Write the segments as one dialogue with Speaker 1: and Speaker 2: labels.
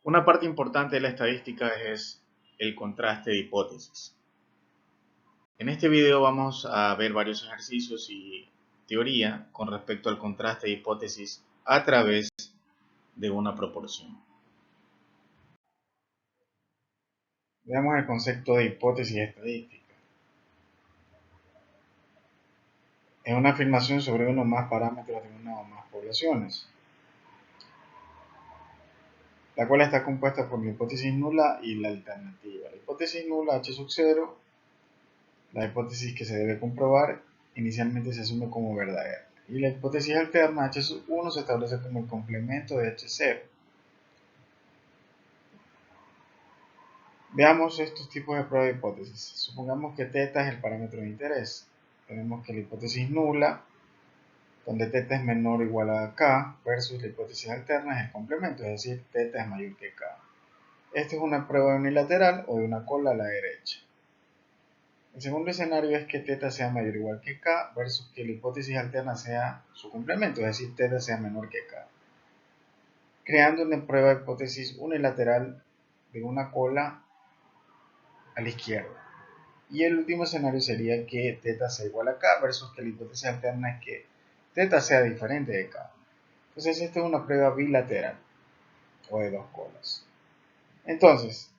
Speaker 1: Una parte importante de la estadística es el contraste de hipótesis. En este video vamos a ver varios ejercicios y teoría con respecto al contraste de hipótesis a través de una proporción. Veamos el concepto de hipótesis estadística. Es una afirmación sobre uno o más parámetros de una o más poblaciones, la cual está compuesta por la hipótesis nula y la alternativa. La hipótesis nula, h sub 0, la hipótesis que se debe comprobar, inicialmente se asume como verdadera. Y la hipótesis alterna, h sub 1, se establece como el complemento de h0. Veamos estos tipos de prueba de hipótesis. Supongamos que θ es el parámetro de interés. Tenemos que la hipótesis nula, donde θ es menor o igual a k, versus la hipótesis alterna es el complemento, es decir, θ es mayor que k. Esta es una prueba unilateral o de una cola a la derecha. El segundo escenario es que θ sea mayor o igual que k, versus que la hipótesis alterna sea su complemento, es decir, θ sea menor que k. Creando una prueba de hipótesis unilateral de una cola a la izquierda. Y el último escenario sería que θ sea igual a k, versus que la hipótesis alterna es que θ sea diferente de k. Entonces esta es una prueba bilateral o de dos colas. Entonces,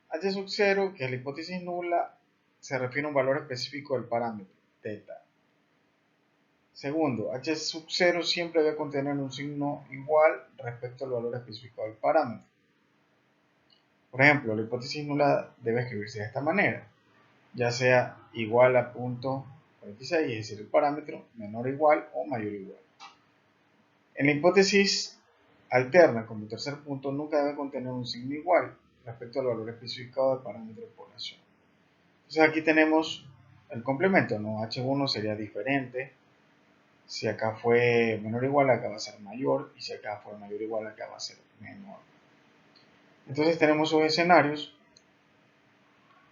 Speaker 1: h sub 0, que es la hipótesis nula, se refiere a un valor específico del parámetro, θ. Segundo, h sub 0 siempre debe contener un signo igual respecto al valor específico del parámetro. Por ejemplo, la hipótesis nula debe escribirse de esta manera, ya sea igual a punto 46, es decir, el parámetro menor o igual o mayor o igual. En la hipótesis alterna, como tercer punto, nunca debe contener un signo igual respecto al valor especificado del parámetro de población. Entonces aquí tenemos el complemento, ¿no? H1 sería diferente. Si acá fue menor o igual, acá va a ser mayor. Y si acá fue mayor o igual, acá va a ser menor. Entonces tenemos esos escenarios.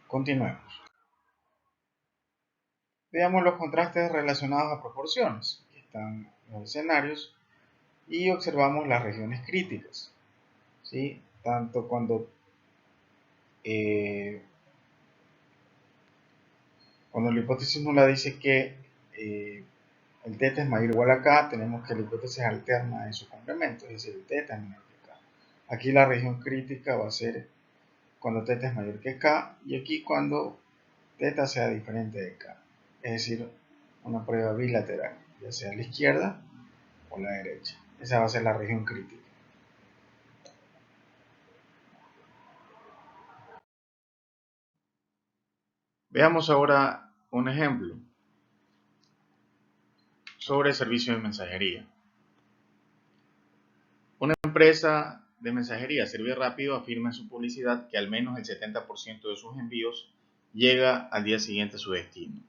Speaker 1: Continuemos. Veamos los contrastes relacionados a proporciones. Aquí están los escenarios. Y observamos las regiones críticas, ¿sí? Tanto cuando la hipótesis nula dice que el θ es mayor o igual a k, tenemos que la hipótesis alterna es su complemento, es decir, el θ es menor que k. Aquí la región crítica va a ser cuando θ es mayor que k, y aquí cuando θ sea diferente de k, es decir, una prueba bilateral, ya sea a la izquierda o a la derecha. Esa va a ser la región crítica. Veamos ahora un ejemplo sobre servicio de mensajería. Una empresa de mensajería Servir Rápido afirma en su publicidad que al menos el 70% de sus envíos llega al día siguiente a su destino.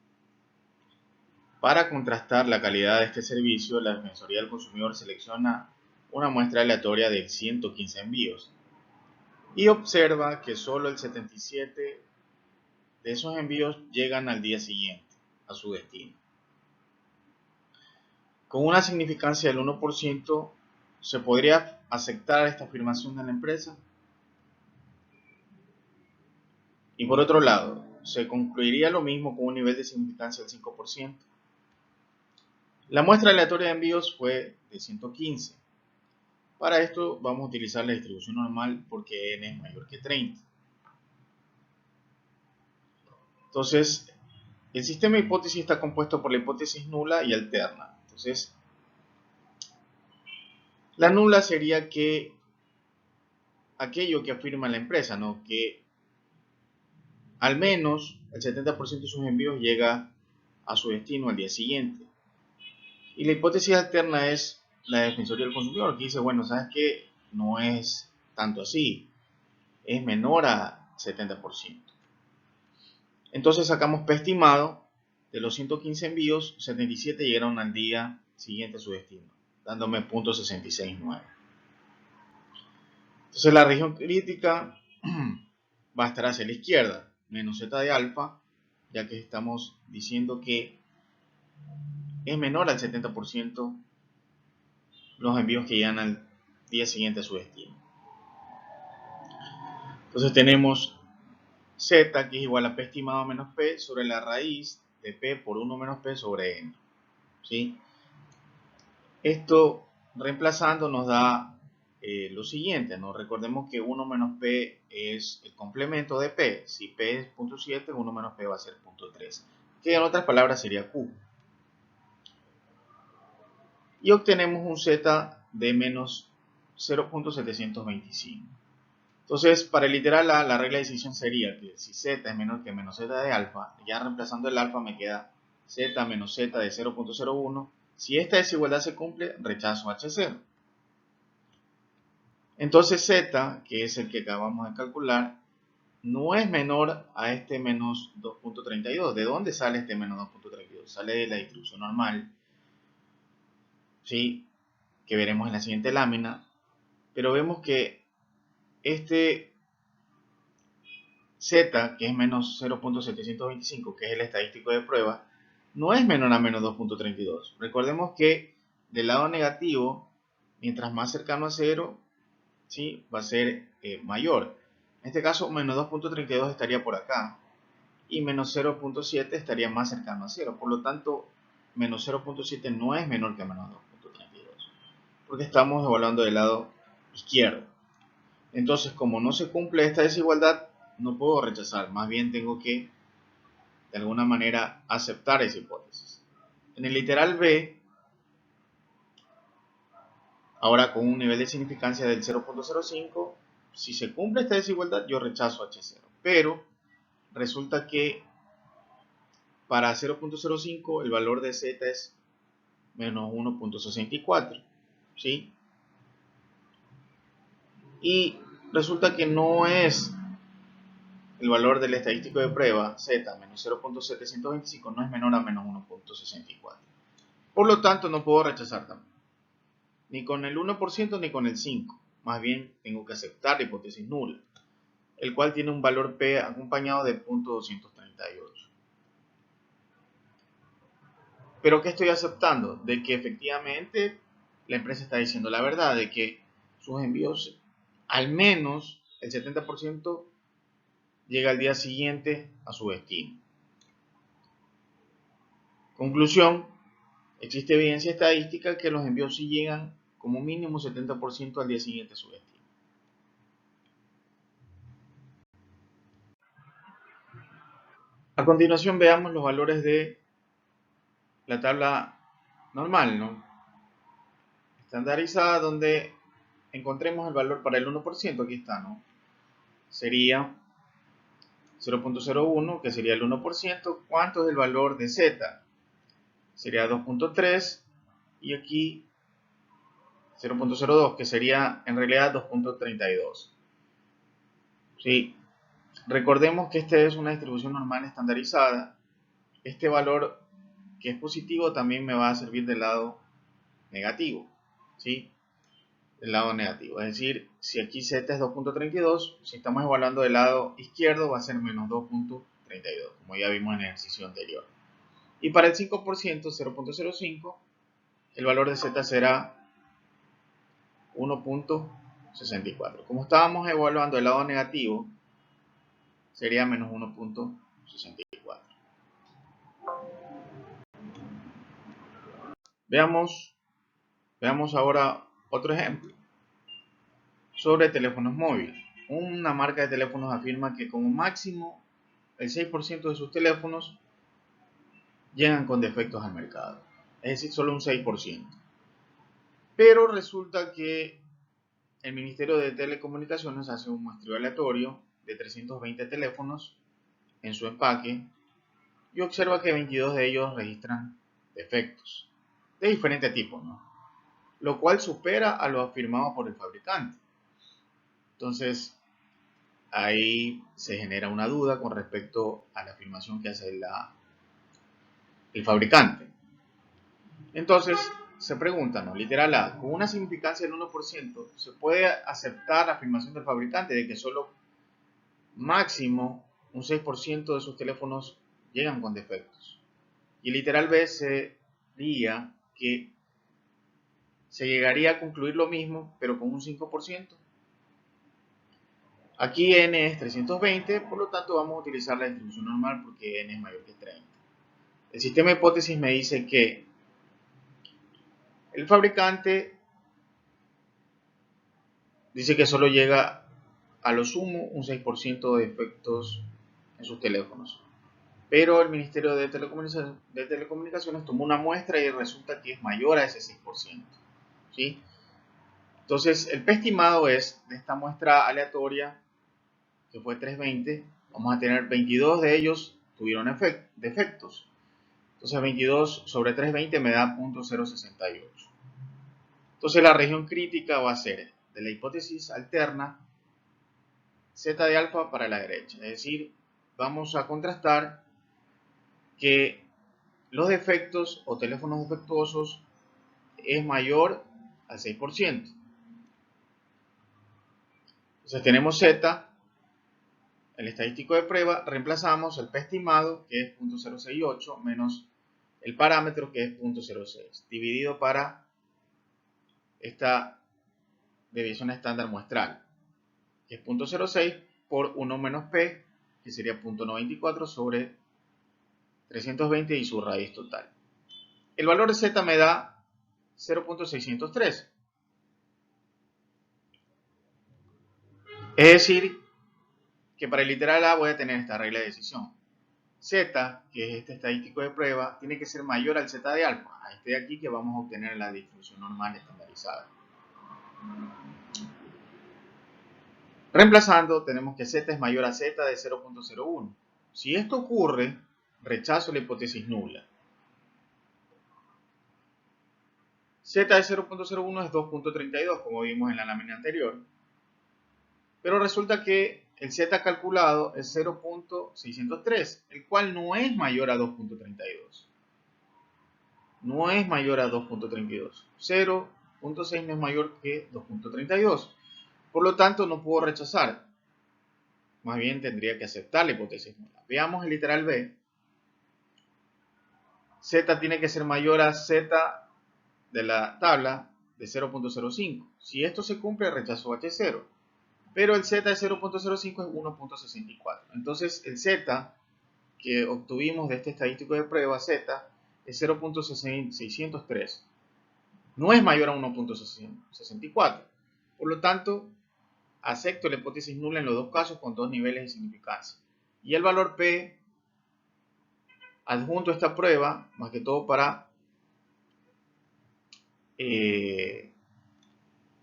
Speaker 1: Para contrastar la calidad de este servicio, la Defensoría del Consumidor selecciona una muestra aleatoria de 115 envíos y observa que solo el 77 de esos envíos llegan al día siguiente a su destino. Con una significancia del 1%, ¿se podría aceptar esta afirmación de la empresa? Y por otro lado, ¿se concluiría lo mismo con un nivel de significancia del 5%? La muestra aleatoria de envíos fue de 115. Para esto vamos a utilizar la distribución normal porque n es mayor que 30. Entonces, el sistema de hipótesis está compuesto por la hipótesis nula y alterna. Entonces, la nula sería que aquello que afirma la empresa, ¿no? Que al menos el 70% de sus envíos llega a su destino al día siguiente. Y la hipótesis alterna es la Defensoría del Consumidor, que dice, bueno, ¿sabes qué? No es tanto así, es menor a 70%. Entonces sacamos P estimado, de los 115 envíos, 77 llegaron al día siguiente a su destino, dándome .669. Entonces la región crítica va a estar hacia la izquierda, menos z de alfa, ya que estamos diciendo que es menor al 70% los envíos que llegan al día siguiente a su destino. Entonces tenemos z, que es igual a p estimado menos p sobre la raíz de p por 1 menos p sobre n. ¿Sí? Esto reemplazando nos da lo siguiente, ¿no? Recordemos que 1 menos p es el complemento de p. Si p es 0.7, 1 menos p va a ser 0.3, que en otras palabras sería q. Y obtenemos un z de menos 0.725. Entonces, para el literal A, la regla de decisión sería que si z es menor que menos z de alfa, ya reemplazando el alfa me queda z menos z de 0.01. Si esta desigualdad se cumple, rechazo h0. Entonces z, que es el que acabamos de calcular, no es menor a este menos 2.32. ¿De dónde sale este menos 2.32? Sale de la distribución normal, ¿sí? Que veremos en la siguiente lámina. Pero vemos que este z, que es menos 0.725, que es el estadístico de prueba, no es menor a menos 2.32. Recordemos que del lado negativo, mientras más cercano a 0, ¿sí? Va a ser mayor. En este caso, menos 2.32 estaría por acá y menos 0.7 estaría más cercano a 0. Por lo tanto, menos 0.7 no es menor que menos 2.32, porque estamos evaluando del lado izquierdo. Entonces, como no se cumple esta desigualdad, no puedo rechazar, más bien tengo que, de alguna manera, aceptar esa hipótesis. En el literal B, ahora con un nivel de significancia del 0.05, si se cumple esta desigualdad, yo rechazo H0. Pero resulta que para 0.05 el valor de Z es menos 1.64, ¿sí? Y resulta que no es el valor del estadístico de prueba, Z menos 0.725, no es menor a menos 1.64. Por lo tanto, no puedo rechazar también, ni con el 1% ni con el 5%. Más bien, tengo que aceptar la hipótesis nula, el cual tiene un valor P acompañado de 0.238. ¿Pero qué estoy aceptando? De que efectivamente la empresa está diciendo la verdad, de que sus envíos, al menos el 70%, llega al día siguiente a su destino. Conclusión, existe evidencia estadística que los envíos sí llegan como mínimo 70% al día siguiente a su destino. A continuación veamos los valores de la tabla normal, ¿no? Estandarizada, donde encontremos el valor para el 1%, aquí está, ¿no? Sería 0.01, que sería el 1%. ¿Cuánto es el valor de Z? Sería 2.3, y aquí 0.02, que sería en realidad 2.32. ¿Sí? Recordemos que esta es una distribución normal estandarizada. Este valor que es positivo también me va a servir del lado negativo, ¿sí? Del lado negativo. Es decir, si aquí Z es 2.32, si estamos evaluando del lado izquierdo va a ser menos 2.32, como ya vimos en el ejercicio anterior. Y para el 5%, 0.05, el valor de Z será 1.64. Como estábamos evaluando el lado negativo, sería menos 1.64. Veamos ahora otro ejemplo sobre teléfonos móviles. Una marca de teléfonos afirma que como máximo el 6% de sus teléfonos llegan con defectos al mercado, es decir, solo un 6%. Pero resulta que el Ministerio de Telecomunicaciones hace un muestreo aleatorio de 320 teléfonos en su empaque y observa que 22 de ellos registran defectos de diferente tipo, ¿no? Lo cual supera a lo afirmado por el fabricante. Entonces, ahí se genera una duda con respecto a la afirmación que hace el fabricante. Entonces, se pregunta, ¿no? Literal A, con una significancia del 1%, ¿se puede aceptar la afirmación del fabricante de que solo máximo un 6% de sus teléfonos llegan con defectos? Y literal B sería que se llegaría a concluir lo mismo, pero con un 5%. Aquí n es 320, por lo tanto vamos a utilizar la distribución normal porque n es mayor que 30. El sistema de hipótesis me dice que el fabricante dice que solo llega a lo sumo un 6% de defectos en sus teléfonos. Pero el Ministerio de Telecomunicaciones tomó una muestra y resulta que es mayor a ese 6%. ¿Sí? Entonces, el P estimado es de esta muestra aleatoria, que fue 320, vamos a tener 22 de ellos tuvieron defectos. Entonces, 22 sobre 320 me da 0.068. Entonces, la región crítica va a ser de la hipótesis alterna z de alfa para la derecha. Es decir, vamos a contrastar que los defectos o teléfonos defectuosos es mayor al 6%. Entonces tenemos Z, el estadístico de prueba, reemplazamos el P estimado, que es 0.068, menos el parámetro, que es 0.06, dividido para esta desviación estándar muestral, que es 0.06 por 1 menos P, que sería 0.94 sobre 320 y su raíz total. El valor de Z me da 0.603. Es decir, que para el literal A voy a tener esta regla de decisión. Z, que es este estadístico de prueba, tiene que ser mayor al Z de alfa, a este de aquí que vamos a obtener la distribución normal estandarizada. Reemplazando, tenemos que Z es mayor a Z de 0.01. Si esto ocurre, rechazo la hipótesis nula. Z de 0.01 es 2.32, como vimos en la lámina anterior. Pero resulta que el Z calculado es 0.603, el cual no es mayor a 2.32. No es mayor a 2.32. 0.6 no es mayor que 2.32. Por lo tanto, no puedo rechazar. Más bien tendría que aceptar la hipótesis nula. Veamos el literal B. Z tiene que ser mayor a Z de la tabla de 0.05. Si esto se cumple, rechazo H0. Pero el Z de 0.05 es 1.64. Entonces, el Z que obtuvimos de este estadístico de prueba Z es 0.603. No es mayor a 1.64. Por lo tanto, acepto la hipótesis nula en los dos casos con dos niveles de significancia. Y el valor P adjunto a esta prueba, más que todo para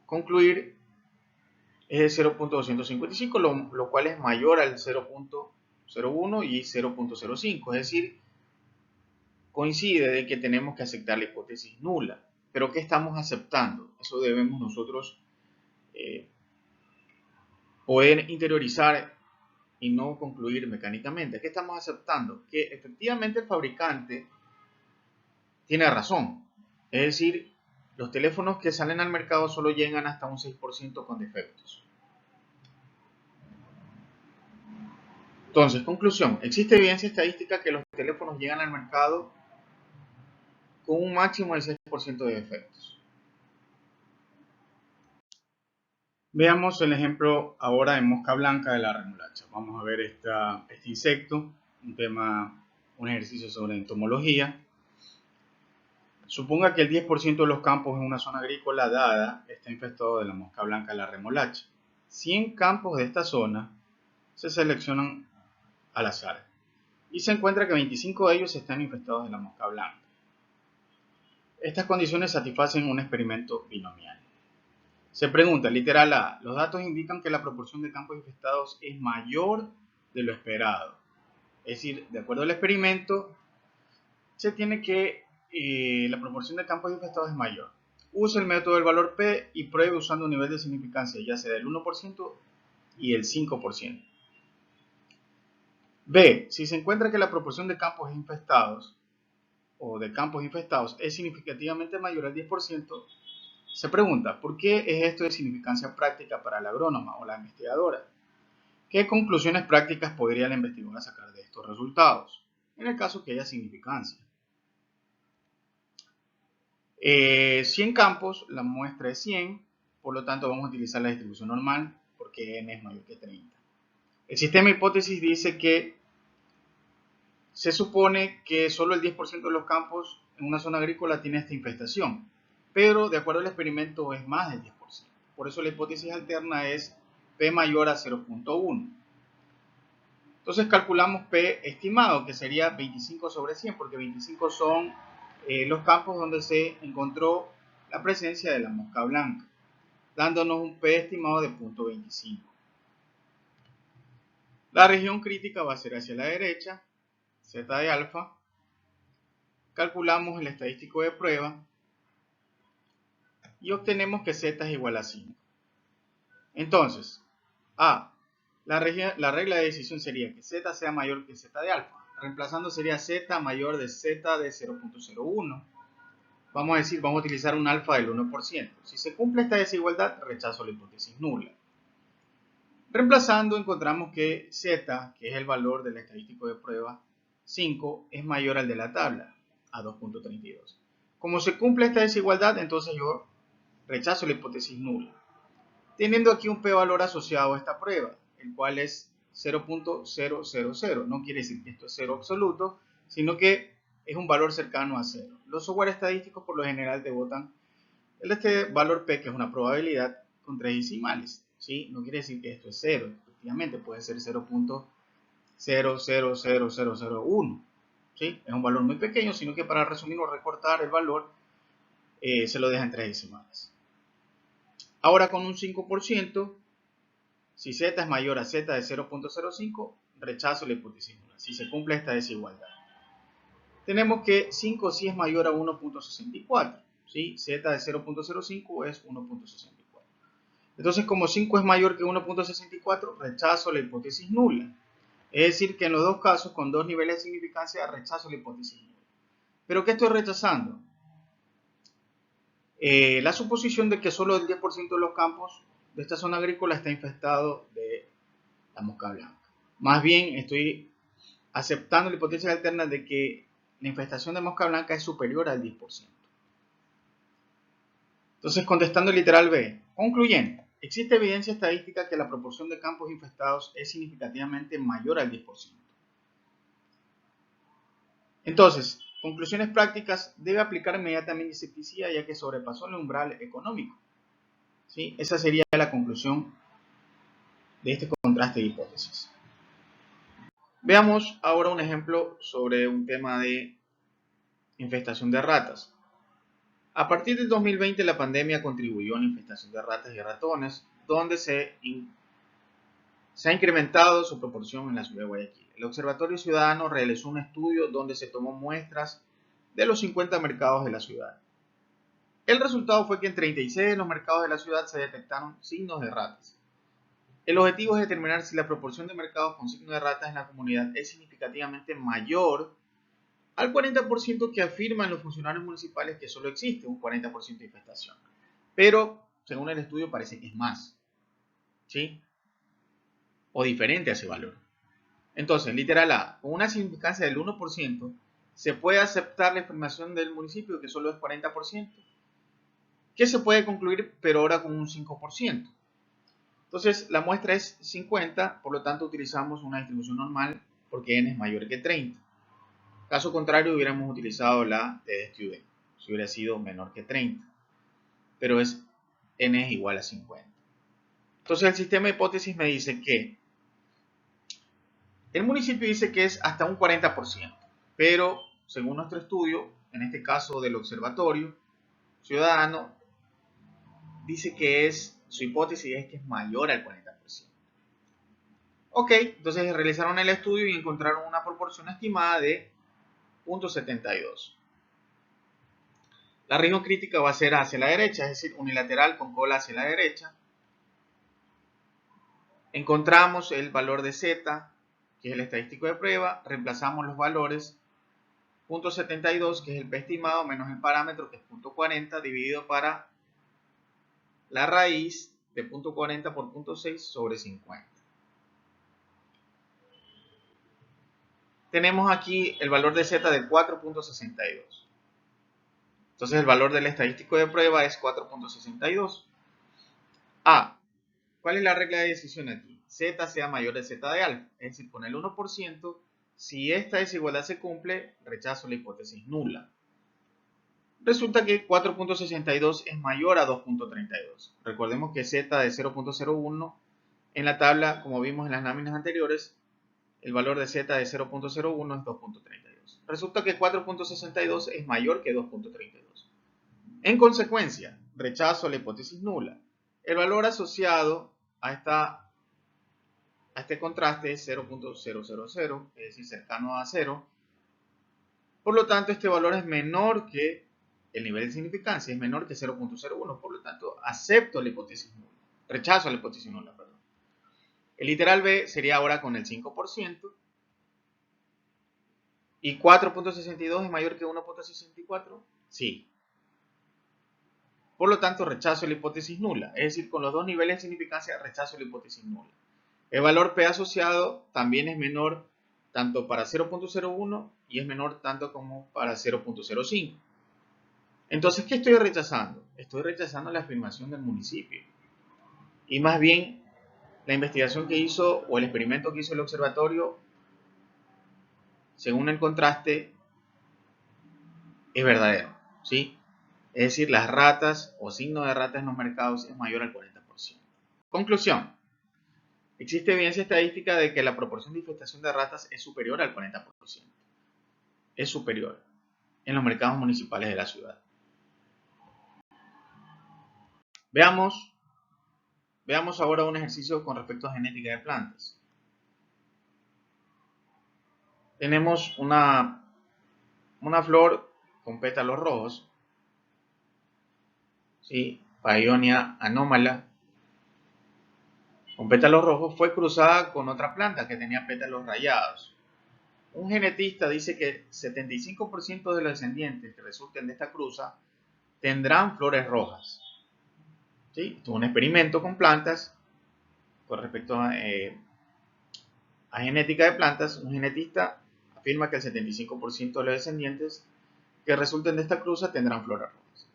Speaker 1: concluir, es de 0.255, lo cual es mayor al 0.01 y 0.05. Es decir, coincide de que tenemos que aceptar la hipótesis nula. Pero ¿qué estamos aceptando? Eso debemos nosotros poder interiorizar y no concluir mecánicamente. ¿Qué estamos aceptando? Que efectivamente el fabricante tiene razón. Es decir, los teléfonos que salen al mercado solo llegan hasta un 6% con defectos. Entonces, conclusión, existe evidencia estadística que los teléfonos llegan al mercado con un máximo de 6% de defectos. Veamos el ejemplo ahora de mosca blanca de la remolacha. Vamos a ver este insecto, un ejercicio sobre entomología. Suponga que el 10% de los campos en una zona agrícola dada está infestado de la mosca blanca de la remolacha. 100 campos de esta zona se seleccionan al azar y se encuentra que 25 de ellos están infestados de la mosca blanca. Estas condiciones satisfacen un experimento binomial. Se pregunta, literal A, los datos indican que la proporción de campos infestados es mayor de lo esperado. Es decir, de acuerdo al experimento, se tiene que la proporción de campos infestados es mayor. Use el método del valor P y pruebe usando un nivel de significancia, ya sea del 1% y el 5%. B, si se encuentra que la proporción de campos infestados es significativamente mayor al 10%, se pregunta, ¿por qué es esto de significancia práctica para la agrónoma o la investigadora? ¿Qué conclusiones prácticas podría la investigadora sacar de estos resultados? En el caso que haya significancia. 100 campos, la muestra es 100, por lo tanto vamos a utilizar la distribución normal, porque que n es mayor que 30. El sistema de hipótesis dice que se supone que solo el 10% de los campos en una zona agrícola tiene esta infestación, pero de acuerdo al experimento es más del 10%. Por eso la hipótesis alterna es P mayor a 0.1. Entonces calculamos P estimado, que sería 25 sobre 100, porque 25 son los campos donde se encontró la presencia de la mosca blanca, dándonos un P estimado de 0.25. La región crítica va a ser hacia la derecha, Z de alfa. Calculamos el estadístico de prueba y obtenemos que Z es igual a 5. Entonces, la regla de decisión sería que Z sea mayor que Z de alfa. Reemplazando sería Z mayor de Z de 0.01. Vamos a utilizar un alfa del 1%. Si se cumple esta desigualdad, rechazo la hipótesis nula. Reemplazando, encontramos que Z, que es el valor del estadístico de prueba 5, es mayor al de la tabla, a 2.32. Como se cumple esta desigualdad, entonces yo rechazo la hipótesis nula, teniendo aquí un p-valor asociado a esta prueba, el cual es 0.000. No quiere decir que esto es cero absoluto, sino que es un valor cercano a 0. Los software estadísticos por lo general te botan este valor p, que es una probabilidad, con 3 decimales. ¿Sí? No quiere decir que esto es 0, efectivamente puede ser 0.000001. ¿Sí? Es un valor muy pequeño, sino que para resumir o recortar el valor se lo deja en 3 decimales. Ahora con un 5%, si z es mayor a z de 0.05, rechazo la hipótesis nula, si se cumple esta desigualdad. Tenemos que 5 sí es mayor a 1.64, ¿sí? Z de 0.05 es 1.64. Entonces, como 5 es mayor que 1.64, rechazo la hipótesis nula. Es decir, que en los dos casos, con dos niveles de significancia, rechazo la hipótesis nula. ¿Pero qué estoy rechazando? La suposición de que solo el 10% de los campos de esta zona agrícola está infestado de la mosca blanca. Más bien, estoy aceptando la hipótesis alterna de que la infestación de mosca blanca es superior al 10%. Entonces, contestando el literal B, concluyendo, existe evidencia estadística que la proporción de campos infestados es significativamente mayor al 10%. Entonces, conclusiones prácticas, debe aplicar inmediatamente insecticida ya que sobrepasó el umbral económico. ¿Sí? Esa sería la conclusión de este contraste de hipótesis. Veamos ahora un ejemplo sobre un tema de infestación de ratas. A partir del 2020 la pandemia contribuyó a la infestación de ratas y ratones, donde se ha incrementado su proporción en la ciudad de Guayaquil. El Observatorio Ciudadano realizó un estudio donde se tomó muestras de los 50 mercados de la ciudad. El resultado fue que en 36 de los mercados de la ciudad se detectaron signos de ratas. El objetivo es determinar si la proporción de mercados con signos de ratas en la comunidad es significativamente mayor al 40% que afirman los funcionarios municipales que solo existe un 40% de infestación. Pero, según el estudio, parece que es más. ¿Sí? O diferente a ese valor. Entonces, literal A, con una significancia del 1%, se puede aceptar la estimación del municipio, que solo es 40%, que se puede concluir, pero ahora con un 5%. Entonces, la muestra es 50, por lo tanto utilizamos una distribución normal porque n es mayor que 30. Caso contrario, hubiéramos utilizado la TD-Student, si hubiera sido menor que 30. Pero n es igual a 50. Entonces, el sistema de hipótesis me dice que el municipio dice que es hasta un 40%, pero según nuestro estudio, en este caso del Observatorio Ciudadano, dice que su hipótesis es que es mayor al 40%. Ok, entonces realizaron el estudio y encontraron una proporción estimada de 0.72. La región crítica va a ser hacia la derecha, es decir, unilateral con cola hacia la derecha. Encontramos el valor de Z, que es el estadístico de prueba, reemplazamos los valores 0.72, que es el P estimado, menos el parámetro, que es 0.40, dividido para la raíz de 0.40 por 0.6 sobre 50. Tenemos aquí el valor de Z de 4.62. Entonces el valor del estadístico de prueba es 4.62. ¿Cuál es la regla de decisión aquí? Z sea mayor de Z de alfa, es decir, con el 1%, si esta desigualdad se cumple, rechazo la hipótesis nula. Resulta que 4.62 es mayor a 2.32. Recordemos que Z de 0.01, en la tabla, como vimos en las láminas anteriores, el valor de Z de 0.01 es 2.32. Resulta que 4.62 es mayor que 2.32. En consecuencia, rechazo la hipótesis nula. El valor asociado a este contraste es 0.000, es decir, cercano a 0. Por lo tanto, este valor es menor que el nivel de significancia, es menor que 0.01. Por lo tanto, acepto la hipótesis nula. Rechazo la hipótesis nula, perdón. El literal B sería ahora con el 5%. ¿Y 4.62 es mayor que 1.64? Sí. Por lo tanto, rechazo la hipótesis nula. Es decir, con los dos niveles de significancia, rechazo la hipótesis nula. El valor P asociado también es menor tanto para 0.01 y es menor tanto como para 0.05. Entonces, ¿qué estoy rechazando? Estoy rechazando la afirmación del municipio. Y más bien, la investigación que hizo o el experimento que hizo el observatorio, según el contraste, es verdadero, ¿sí? Es decir, las ratas o signo de ratas en los mercados es mayor al 40%. Conclusión. Existe evidencia estadística de que la proporción de infestación de ratas es superior al 40%. Es superior en los mercados municipales de la ciudad. Veamos ahora un ejercicio con respecto a genética de plantas. Tenemos una flor con pétalos rojos, ¿sí? Paeonia anómala, con pétalos rojos, fue cruzada con otra planta que tenía pétalos rayados. Un genetista dice que 75% de los descendientes que resulten de esta cruza tendrán flores rojas. ¿Sí? Esto es un experimento con plantas con respecto a genética de plantas. Un genetista afirma que el 75% de los descendientes que resulten de esta cruza tendrán flores rojas.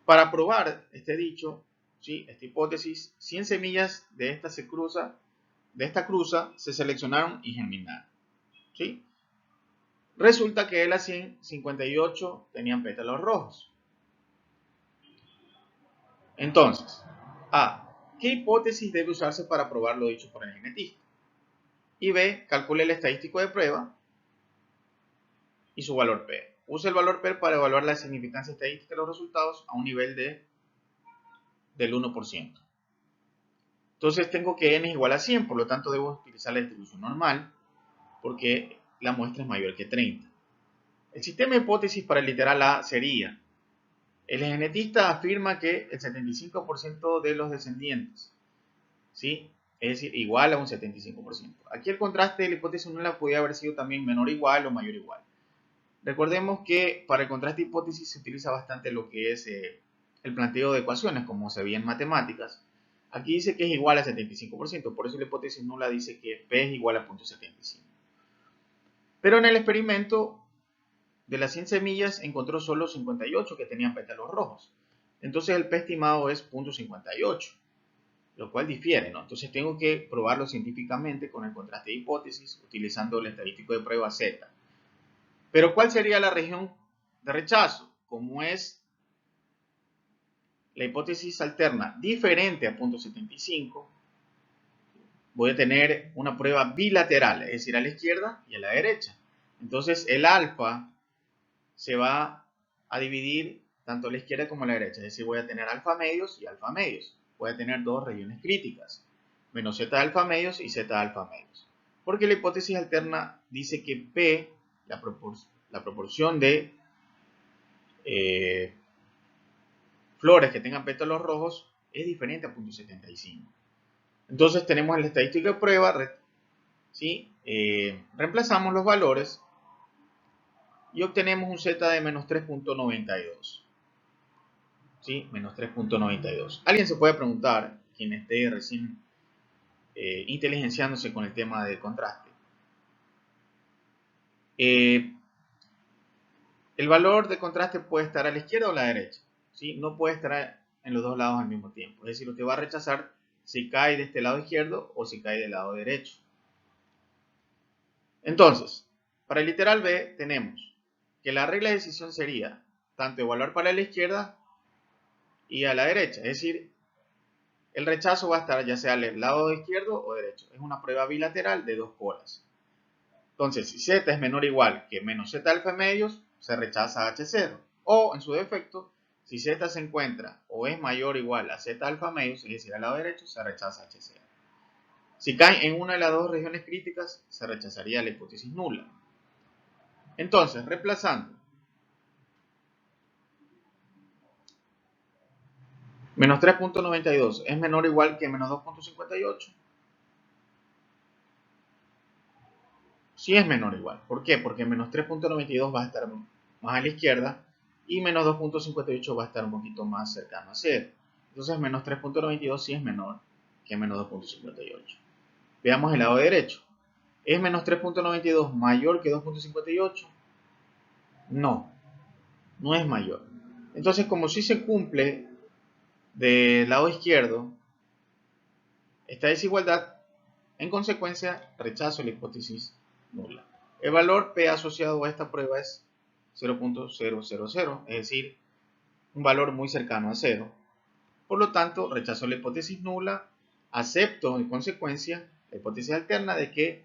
Speaker 1: Para probar este dicho, ¿sí? Esta hipótesis, 100 semillas de esta cruza se seleccionaron y germinaron. ¿Sí? Resulta que de las 100, 58 tenían pétalos rojos. Entonces, A. ¿Qué hipótesis debe usarse para probar lo dicho por el genetista? Y B. Calcule el estadístico de prueba y su valor P. Use el valor P para evaluar la significancia estadística de los resultados a un nivel del 1%. Entonces tengo que n es igual a 100, por lo tanto debo utilizar la distribución normal porque la muestra es mayor que 30. El sistema de hipótesis para el literal A sería: el genetista afirma que el 75% de los descendientes, ¿sí? Es decir, igual a un 75%. Aquí el contraste de la hipótesis nula podría haber sido también menor igual o mayor igual. Recordemos que para el contraste de hipótesis se utiliza bastante lo que es el planteo de ecuaciones, como se veía en matemáticas. Aquí dice que es igual a 75%, por eso la hipótesis nula dice que P es igual a 0.75. Pero en el experimento, de las 100 semillas encontró solo 58 que tenían pétalos rojos. Entonces el P estimado es 0.58, lo cual difiere, ¿no? Entonces tengo que probarlo científicamente con el contraste de hipótesis utilizando el estadístico de prueba Z. Pero ¿cuál sería la región de rechazo? Como es la hipótesis alterna diferente a 0.75, voy a tener una prueba bilateral, es decir, a la izquierda y a la derecha. Entonces el alfa se va a dividir tanto a la izquierda como a la derecha, es decir, voy a tener alfa medios y alfa medios. Voy a tener dos regiones críticas, menos z alfa medios y z alfa medios. Porque la hipótesis alterna dice que P, la proporción de flores que tengan pétalos rojos, es diferente a 0.75. Entonces tenemos el estadístico de prueba, ¿sí? Reemplazamos los valores y obtenemos un z de menos 3.92. ¿Sí? Menos 3.92. Alguien se puede preguntar, quien esté recién inteligenciándose con el tema del contraste. El valor de contraste puede estar a la izquierda o a la derecha. ¿Sí? No puede estar en los dos lados al mismo tiempo. Es decir, usted va a rechazar si cae de este lado izquierdo o si cae del lado derecho. Entonces, para el literal B tenemos que la regla de decisión sería tanto evaluar para la izquierda y a la derecha, es decir, el rechazo va a estar ya sea al lado izquierdo o derecho. Es una prueba bilateral de dos colas. Entonces, si z es menor o igual que menos z alfa medios, se rechaza H0. O, en su defecto, si z se encuentra o es mayor o igual a z alfa medios, es decir, al lado derecho, se rechaza H0. Si cae en una de las dos regiones críticas, se rechazaría la hipótesis nula. Entonces, reemplazando, menos 3.92 es menor o igual que menos 2.58. Sí es menor o igual. ¿Por qué? Porque menos 3.92 va a estar más a la izquierda y menos 2.58 va a estar un poquito más cercano a 0. Entonces menos 3.92 sí es menor que menos 2.58. Veamos el lado derecho. ¿Es menos 3.92 mayor que 2.58? No, no es mayor. Entonces, como sí se cumple del lado izquierdo esta desigualdad, en consecuencia rechazo la hipótesis nula. El valor P asociado a esta prueba es 0.000, es decir, un valor muy cercano a 0. Por lo tanto, rechazo la hipótesis nula, acepto en consecuencia la hipótesis alterna de que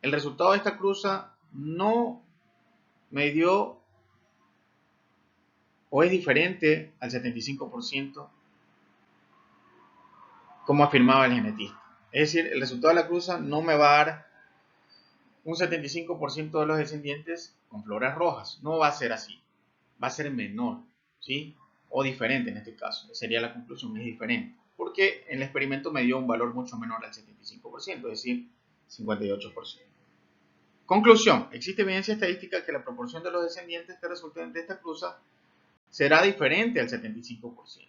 Speaker 1: el resultado de esta cruza no me dio o es diferente al 75% como afirmaba el genetista. Es decir, el resultado de la cruza no me va a dar un 75% de los descendientes con flores rojas. No va a ser así. Va a ser menor, ¿sí? O diferente en este caso. Sería la conclusión, es diferente. Porque el experimento me dio un valor mucho menor al 75%, es decir, 58%. Conclusión. Existe evidencia estadística que la proporción de los descendientes que resulten de esta cruza será diferente al 75%.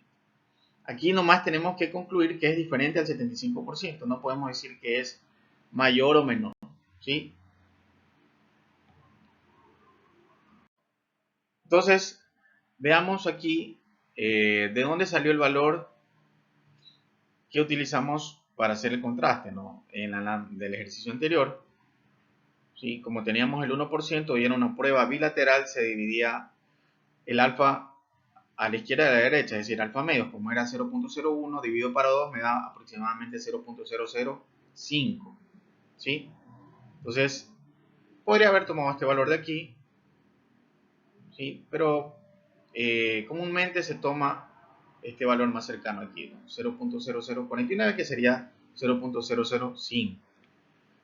Speaker 1: Aquí nomás tenemos que concluir que es diferente al 75%. No podemos decir que es mayor o menor, ¿sí? Entonces, veamos aquí de dónde salió el valor que utilizamos para hacer el contraste, ¿no? Del ejercicio anterior, ¿sí? Como teníamos el 1% y era una prueba bilateral, se dividía el alfa a la izquierda y a la derecha, es decir, alfa medios, como era 0.01 dividido para 2 me da aproximadamente 0.005, ¿sí? Entonces, podría haber tomado este valor de aquí, ¿sí? Pero comúnmente se toma este valor más cercano aquí, ¿no? 0.0049, que sería 0.005.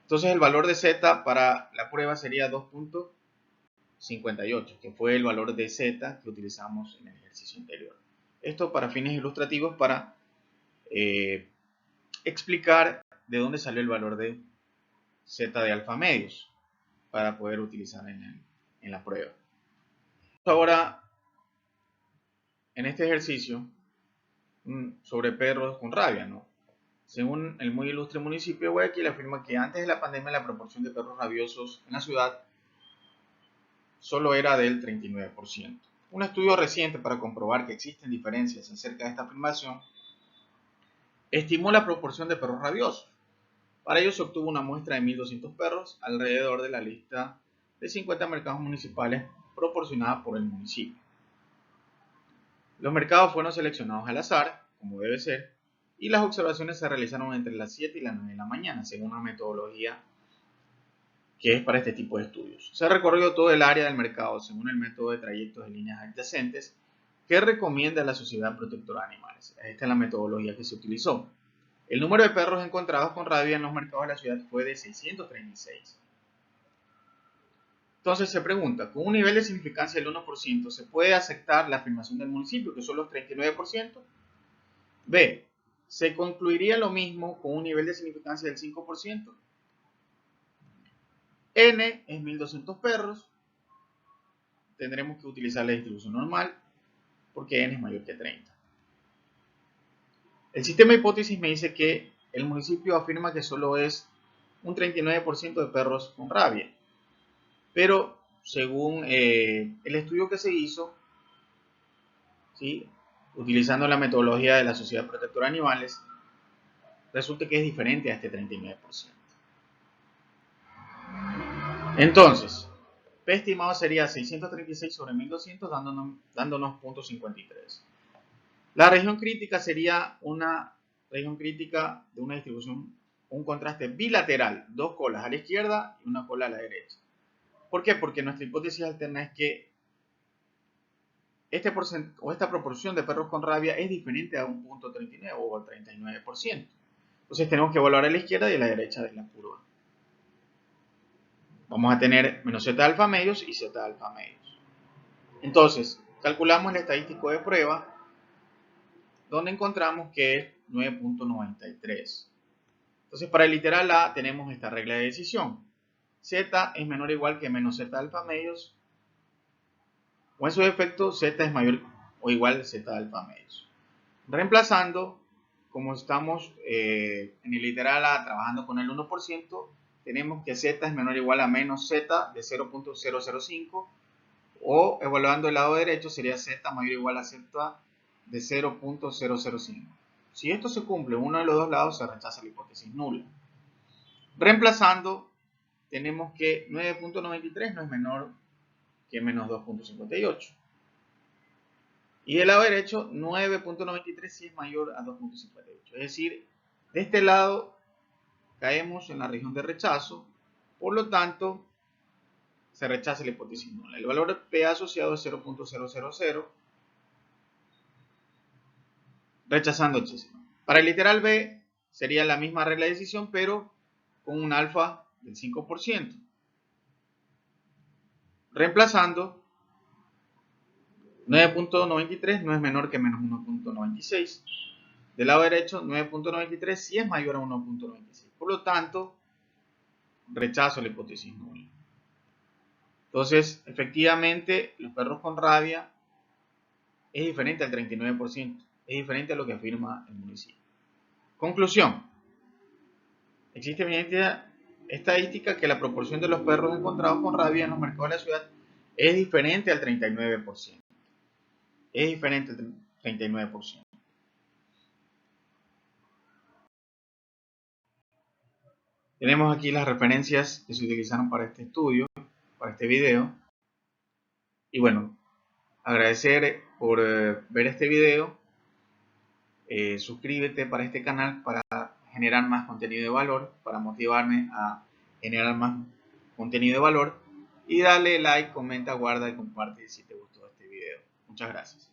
Speaker 1: Entonces el valor de z para la prueba sería 2.58, que fue el valor de z que utilizamos en el ejercicio anterior. Esto para fines ilustrativos, para explicar de dónde salió el valor de z de alfa medios para poder utilizar en la prueba. Ahora, en este ejercicio, sobre perros con rabia, ¿no? Según el muy ilustre municipio de Guayaquil, afirma que antes de la pandemia la proporción de perros rabiosos en la ciudad solo era del 39%. Un estudio reciente para comprobar que existen diferencias acerca de esta afirmación estimó la proporción de perros rabiosos. Para ello se obtuvo una muestra de 1.200 perros alrededor de la lista de 50 mercados municipales proporcionada por el municipio. Los mercados fueron seleccionados al azar, como debe ser, y las observaciones se realizaron entre las 7 y las 9 de la mañana, según una metodología que es para este tipo de estudios. Se ha recorrido todo el área del mercado según el método de trayectos de líneas adyacentes que recomienda la Sociedad Protectora de Animales. Esta es la metodología que se utilizó. El número de perros encontrados con rabia en los mercados de la ciudad fue de 636. Entonces se pregunta, ¿con un nivel de significancia del 1% se puede aceptar la afirmación del municipio, que son los 39%? B. ¿Se concluiría lo mismo con un nivel de significancia del 5%? N es 1.200 perros. Tendremos que utilizar la distribución normal porque N es mayor que 30. El sistema de hipótesis me dice que el municipio afirma que solo es un 39% de perros con rabia. Pero según el estudio que se hizo, ¿sí?, utilizando la metodología de la Sociedad Protectora de Animales, resulta que es diferente a este 39%. Entonces, P estimado sería 636 sobre 1200 dándonos 0.53. La región crítica sería una región crítica de una distribución, un contraste bilateral, dos colas a la izquierda y una cola a la derecha. ¿Por qué? Porque nuestra hipótesis alterna es que esta proporción de perros con rabia es diferente a un 0.39 o al 39%. Entonces tenemos que evaluar a la izquierda y a la derecha de la curva. Vamos a tener menos z alfa medios y z alfa medios. Entonces, calculamos el estadístico de prueba, donde encontramos que es 9.93. Entonces, para el literal A tenemos esta regla de decisión. Z es menor o igual que menos z alfa medios, o en su defecto, z es mayor o igual a z alfa medios. Reemplazando, como estamos en el literal A trabajando con el 1%, tenemos que z es menor o igual a menos z de 0.005, o evaluando el lado derecho sería z mayor o igual a z de 0.005. Si esto se cumple en uno de los dos lados, se rechaza la hipótesis nula. Reemplazando, tenemos que 9.93 no es menor que menos 2.58. Y del lado derecho, 9.93 sí es mayor a 2.58. Es decir, de este lado caemos en la región de rechazo, por lo tanto, se rechaza la hipótesis nula. El valor P asociado es 0.000, rechazando H0. Para el literal B sería la misma regla de decisión, pero con un alfa del 5%. Reemplazando, 9.93 no es menor que menos 1.96. Del lado derecho, 9.93 sí es mayor a 1.96. Por lo tanto, rechazo la hipótesis nula. Entonces, efectivamente, los perros con rabia es diferente al 39%. Es diferente a lo que afirma el municipio. Conclusión. Existe evidencia estadística que la proporción de los perros encontrados con rabia en los mercados de la ciudad es diferente al 39%. Es diferente al 39%. Tenemos aquí las referencias que se utilizaron para este estudio, para este video. Y bueno, agradecer por ver este video. Suscríbete para este canal para generar más contenido de valor, para motivarme a generar más contenido de valor. Y dale like, comenta, guarda y comparte si te gustó este video. Muchas gracias.